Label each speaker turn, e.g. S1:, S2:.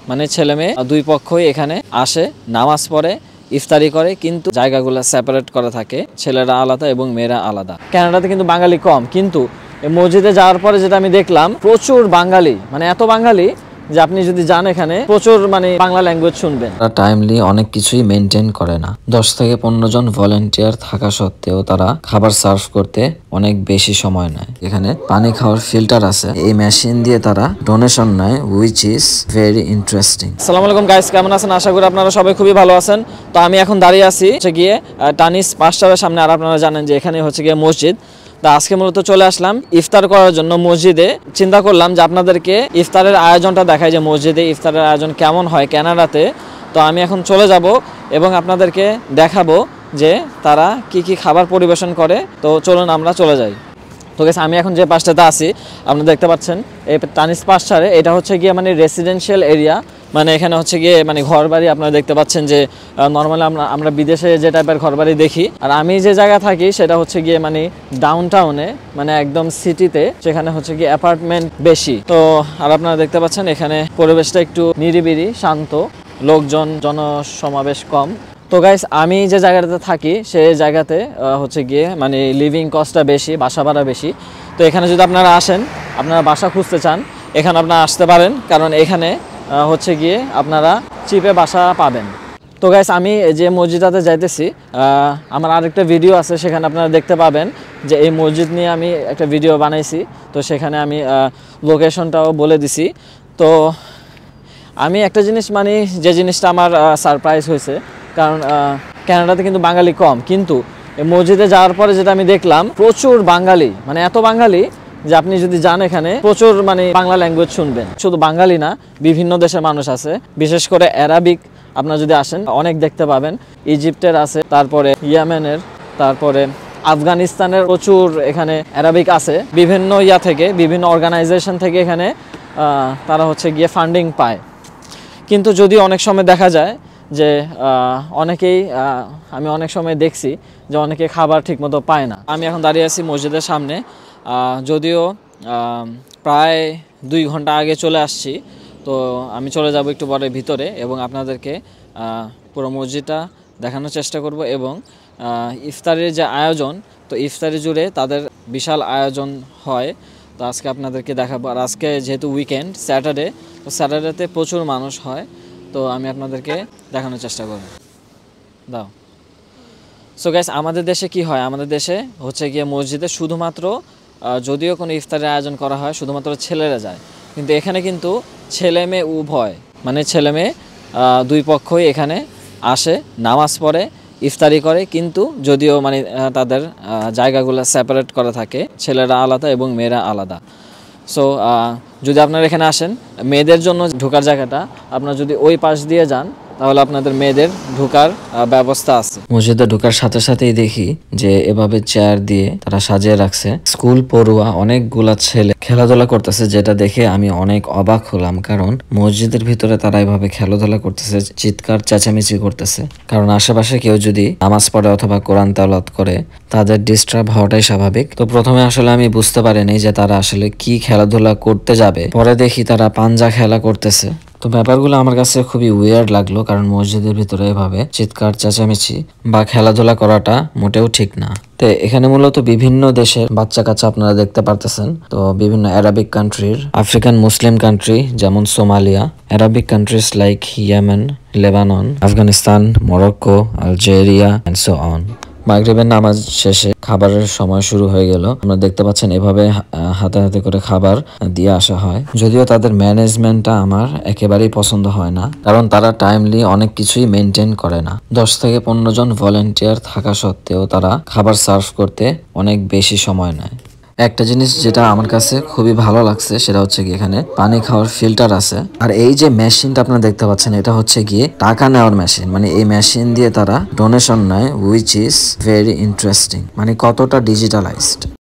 S1: মানে ছেলে মেয়ে দুই পক্ষই এখানে আসে, নামাজ পড়ে, ইফতারি করে, কিন্তু জায়গাগুলো সেপারেট করা থাকে, ছেলেরা আলাদা এবং মেয়েরা আলাদা। কানাডাতে কিন্তু বাঙালি কম, কিন্তু মসজিদে যাওয়ার পরে যেটা আমি দেখলাম, প্রচুর বাঙালি, মানে এত বাঙালি যে আপনি যদি যান এখানে প্রচুর মানে বাংলা ল্যাঙ্গুয়েজ শুনবেন। তারা টাইমলি অনেক কিছুই মেনটেন করে না। 10 থেকে 15 জন ভলান্টিয়ার থাকা সত্ত্বেও তারা খাবার সার্ভ করতে অনেক বেশি সময় নেয়। এখানে পানি খাওয়ার ফিল্টার আছে, এই মেশিন দিয়ে তারা ডোনেশন নেয়, হুইচ ইজ ভেরি ইন্টারেস্টিং। আসসালামু আলাইকুম গাইস, কেমন আছেন? আশা করি আপনারা সবাই খুবই ভালো আছেন। তো আমি এখন দাঁড়িয়ে আছি হচ্ছে গিয়ে টানিস পাঁচটারের সামনে, আর আপনারা জানেন যে এখানে হচ্ছে গিয়ে মসজিদ। তা আজকে মূলত চলে আসলাম ইফতার করার জন্য মসজিদে। চিন্তা করলাম যে আপনাদেরকে ইফতারের আয়োজনটা দেখাই, যে মসজিদে ইফতারের আয়োজন কেমন হয় কানাডাতে। তো আমি এখন চলে যাব এবং আপনাদেরকে দেখাবো যে তারা কি কি খাবার পরিবেশন করে। তো চলুন আমরা চলে যাই। তো গেছে আমি এখন যে পাশটাতে আছি আপনারা দেখতে পাচ্ছেন, এই টানিস পাশটারে, এটা হচ্ছে গিয়ে মানে রেসিডেন্সিয়াল এরিয়া। মানে এখানে হচ্ছে গিয়ে মানে ঘর বাড়ি আপনারা দেখতে পাচ্ছেন যে নর্মালি আমরা বিদেশে যে টাইপের ঘর বাড়ি দেখি। আর আমি যে জায়গা থাকি সেটা হচ্ছে গিয়ে মানে ডাউন টাউনে, মানে একদম সিটিতে, সেখানে হচ্ছে গিয়ে অ্যাপার্টমেন্ট বেশি। তো আর আপনারা দেখতে পাচ্ছেন এখানে পরিবেশটা একটু নিরিবিলি, শান্ত, লোকজন জনসমাবেশ কম। তো গাইস, আমি যে জায়গাটাতে থাকি সেই জায়গাতে হচ্ছে গিয়ে মানে লিভিং কস্টটা বেশি, বাসা ভাড়া বেশি। তো এখানে যদি আপনারা আসেন, আপনারা বাসা খুঁজতে চান, এখানে আপনারা আসতে পারেন, কারণ এখানে হচ্ছে গিয়ে আপনারা চিপে বাসা পাবেন। তো গাইস, আমি যে মসজিদটাতে যাইতেছি, আমার আরেকটা ভিডিও আছে, সেখানে আপনারা দেখতে পাবেন যে এই মসজিদ নিয়ে আমি একটা ভিডিও বানাইছি। তো সেখানে আমি লোকেশনটাও বলে দিছি। তো আমি একটা জিনিস মানে যে জিনিসটা আমার সারপ্রাইজ হয়েছে, কারণ কানাডাতে কিন্তু বাঙালি কম, কিন্তু মসজিদে যাওয়ার পরে যেটা আমি দেখলাম, প্রচুর বাঙালি, মানে এত বাঙালি যে আপনি যদি যান এখানে প্রচুর মানে বাংলা ল্যাঙ্গুয়েজ শুনবেন। শুধু বাঙালি না, বিভিন্ন দেশের মানুষ আছে, বিশেষ করে অ্যারাবিক আপনারা যদি আসেন অনেক দেখতে পাবেন। ইজিপ্টের আছে, তারপরে ইয়েমেনের, তারপরে আফগানিস্তানের প্রচুর এখানে অ্যারাবিক আছে। বিভিন্ন থেকে, বিভিন্ন অর্গানাইজেশন থেকে এখানে তারা হচ্ছে গিয়ে ফান্ডিং পায়। কিন্তু যদি অনেক সময় দেখা যায় যে অনেকেই, আমি অনেক সময় দেখছি যে অনেকে খাবার ঠিকমতো পায় না। আমি এখন দাঁড়িয়ে আছি মসজিদের সামনে, যদিও প্রায় 2 ঘন্টা আগে চলে আসছি। তো আমি চলে যাব একটু পরে ভিতরে এবং আপনাদেরকে পুরো মসজিদটা দেখানোর চেষ্টা করব। এবং ইফতারের যে আয়োজন, তো ইফতারি জুড়ে তাদের বিশাল আয়োজন হয়। তো আজকে আপনাদেরকে দেখাবো। আর আজকে যেহেতু উইকেন্ড, স্যাটারডে, তো স্যাটারডেতে প্রচুর মানুষ হয়। তো আমি আপনাদেরকে দেখানোর চেষ্টা করব। দাও। সো গাইস, আমাদের দেশে কি হয়, আমাদের দেশে হচ্ছে গিয়ে মসজিদে শুধুমাত্র যদিও কোনো ইফতারের আয়োজন করা হয় শুধুমাত্র ছেলেরা যায়, কিন্তু এখানে কিন্তু ছেলে মেয়ে উভয়, মানে ছেলে মেয়ে দুই পক্ষই এখানে আসে, নামাজ পড়ে, ইফতারি করে, কিন্তু যদিও মানে তাদের জায়গাগুলো সেপারেট করা থাকে, ছেলেরা আলাদা এবং মেয়েরা আলাদা। সো যদি আপনারা এখানে আসেন, মেয়েদের জন্য ঢোকার জায়গাটা আপনারা যদি ওই পাশ দিয়ে যান, তাহলে আপনাদের মেয়েদের ঢোকার ব্যবস্থা আছে। মসজিদে ঢোকার সাথে সাথেই দেখি যে এভাবে চেয়ার দিয়ে তারা সাজিয়ে রাখছে। স্কুল পড়ুয়া অনেকগুলা ছেলে খেলাধুলা করতেছে, যেটা দেখে আমি অনেক অবাক হলাম, কারণ মসজিদের ভিতরে তারা এভাবে খেলাধুলা করতেছে, চিৎকার চেঁচামেচি করতেছে, কারণ আশেপাশে কেউ যদি নামাজ পড়ে অথবা কোরআন তেলাওয়াত করে তাদের ডিস্টার্ব হওয়াটাই স্বাভাবিক। তো প্রথমে আসলে আমি বুঝতে পারিনি যে তারা আসলে কি খেলাধুলা করতে যাবে, পরে দেখি তারা পাঞ্জা খেলা করতেছে। তো ব্যাপারগুলো আমার কাছে খুবই উইয়ার্ড লাগলো, কারণ মসজিদের ভিতরে এভাবে চিৎকার চেঁচামেচি বা খেলাধুলা করাটা মোটেও ঠিক না। তো এখানে মূলত বিভিন্ন দেশের বাচ্চা কাচ্চা আপনারা দেখতে পারতেছেন। তো বিভিন্ন অ্যারাবিক কান্ট্রির, আফ্রিকান মুসলিম কান্ট্রি যেমন Somalia, Arabic countries like Yemen, Lebanon, Afghanistan, Morocco, Algeria and so on. মাগরিবের নামাজ শেষে খাবারের সময় শুরু হয়ে গেল। আপনারা দেখতে পাচ্ছেন এভাবে হাতে হাতে করে খাবার দিয়ে আসা হয়। যদিও তাদের ম্যানেজমেন্টটা আমার একেবারেই পছন্দ হয় না, কারণ তারা টাইমলি অনেক কিছুই মেনটেন করে না। 10 থেকে 15 জন ভলান্টিয়ার থাকা সত্ত্বেও তারা খাবার সার্ভ করতে অনেক বেশি সময় নেয়। একটা জিনিস যেটা আমার কাছে খুবই ভালো লাগছে, সেটা হচ্ছে গিয়ে এখানে পানি খাওয়ার ফিল্টার আছে। আর এই যে মেশিনটা আপনারা দেখতে পাচ্ছেন, এটা হচ্ছে গিয়ে টাকা নেওয়ার মেশিন, মানে এই মেশিন দিয়ে তারা ডোনেশন নেয়, হুইচ ইজ ভেরি ইন্টারেস্টিং, মানে কতটা ডিজিটালাইজড।